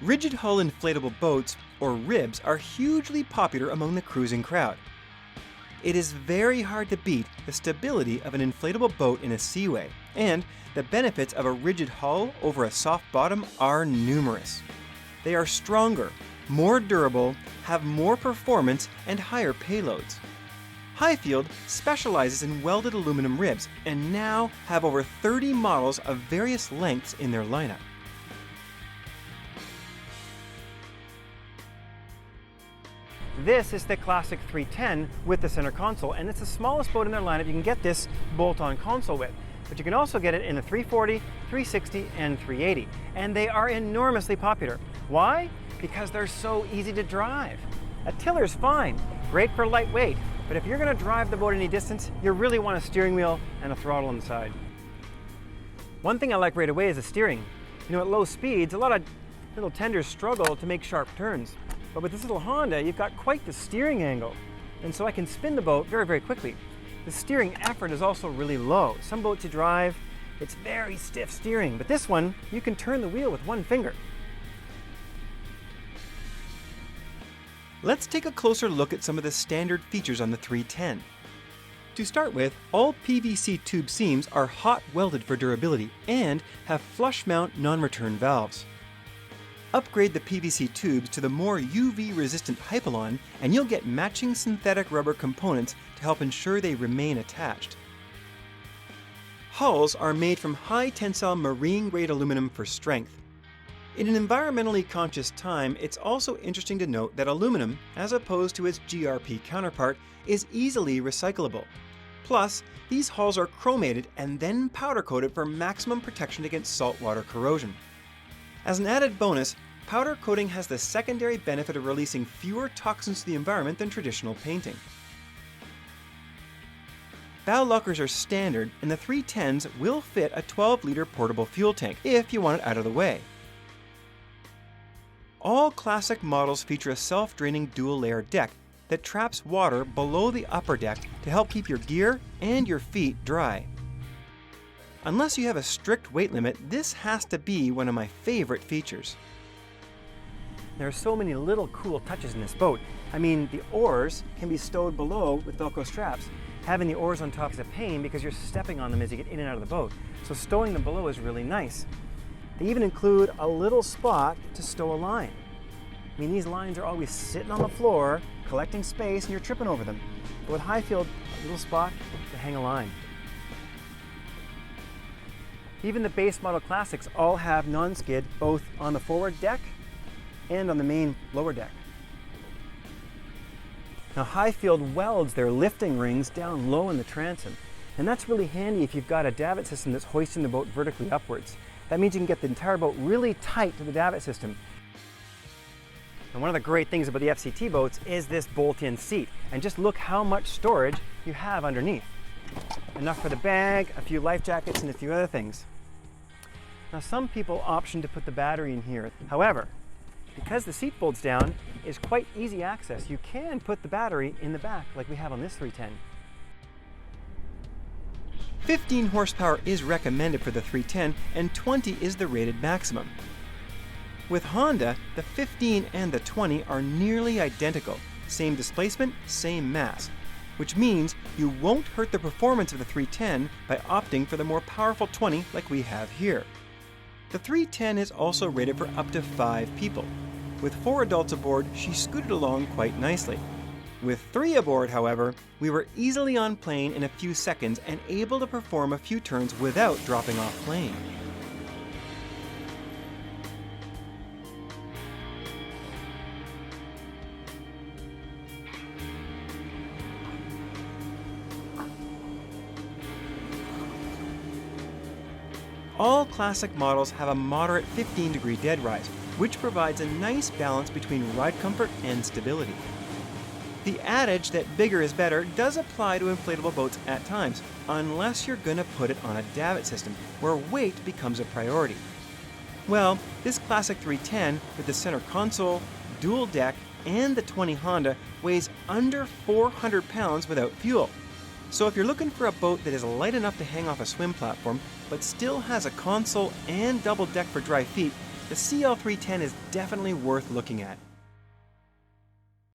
Rigid hull inflatable boats, or RIBs, are hugely popular among the cruising crowd. It is very hard to beat the stability of an inflatable boat in a seaway, and the benefits of a rigid hull over a soft bottom are numerous. They are stronger, more durable, have more performance, and higher payloads. Highfield specializes in welded aluminum ribs and now have over 30 models of various lengths in their lineup. This is the classic 310 with the center console, and it's the smallest boat in their lineup you can get this bolt-on console with. But you can also get it in the 340, 360, and 380. And they are enormously popular. Why? Because they're so easy to drive. A tiller's fine, great for lightweight, but if you're going to drive the boat any distance, you really want a steering wheel and a throttle on the side. One thing I like right away is the steering. You know, at low speeds, a lot of little tenders struggle to make sharp turns. But with this little Honda, you've got quite the steering angle. And so I can spin the boat very, very quickly. The steering effort is also really low. Some boats you drive, it's very stiff steering. But this one, you can turn the wheel with one finger. Let's take a closer look at some of the standard features on the 310. To start with, all PVC tube seams are hot welded for durability and have flush mount non-return valves. Upgrade the PVC tubes to the more UV-resistant Hypalon and you'll get matching synthetic rubber components to help ensure they remain attached. Hulls are made from high-tensile marine-grade aluminum for strength. In an environmentally conscious time, it's also interesting to note that aluminum, as opposed to its GRP counterpart, is easily recyclable. Plus, these hulls are chromated and then powder-coated for maximum protection against saltwater corrosion. As an added bonus, powder coating has the secondary benefit of releasing fewer toxins to the environment than traditional painting. Bow lockers are standard, and the 310s will fit a 12-liter portable fuel tank if you want it out of the way. All classic models feature a self-draining dual-layer deck that traps water below the upper deck to help keep your gear and your feet dry. Unless you have a strict weight limit, this has to be one of my favorite features. There are so many little cool touches in this boat. I mean, the oars can be stowed below with Velcro straps. Having the oars on top is a pain because you're stepping on them as you get in and out of the boat. So stowing them below is really nice. They even include a little spot to stow a line. I mean, these lines are always sitting on the floor, collecting space, and you're tripping over them. But with Highfield, a little spot to hang a line. Even the base model classics all have non-skid both on the forward deck and on the main lower deck. Now Highfield welds their lifting rings down low in the transom, and that's really handy if you've got a davit system that's hoisting the boat vertically upwards. That means you can get the entire boat really tight to the davit system. And one of the great things about the FCT boats is this bolt-in seat, and just look how much storage you have underneath. Enough for the bag, a few life jackets, and a few other things. Now some people option to put the battery in here. However, because the seat folds down, is quite easy access. You can put the battery in the back like we have on this 310. 15 horsepower is recommended for the 310 and 20 is the rated maximum. With Honda, the 15 and the 20 are nearly identical. Same displacement, same mass. Which means you won't hurt the performance of the 310 by opting for the more powerful 20 like we have here. The 310 is also rated for up to 5 people. With 4 adults aboard, she scooted along quite nicely. With 3 aboard, however, we were easily on plane in a few seconds and able to perform a few turns without dropping off plane. All classic models have a moderate 15-degree dead rise, which provides a nice balance between ride comfort and stability. The adage that bigger is better does apply to inflatable boats at times, unless you're going to put it on a davit system, where weight becomes a priority. Well, this classic 310 with the center console, dual deck, and the 20 Honda weighs under 400 pounds without fuel. So if you're looking for a boat that is light enough to hang off a swim platform, but still has a console and double deck for dry feet, the CL310 is definitely worth looking at.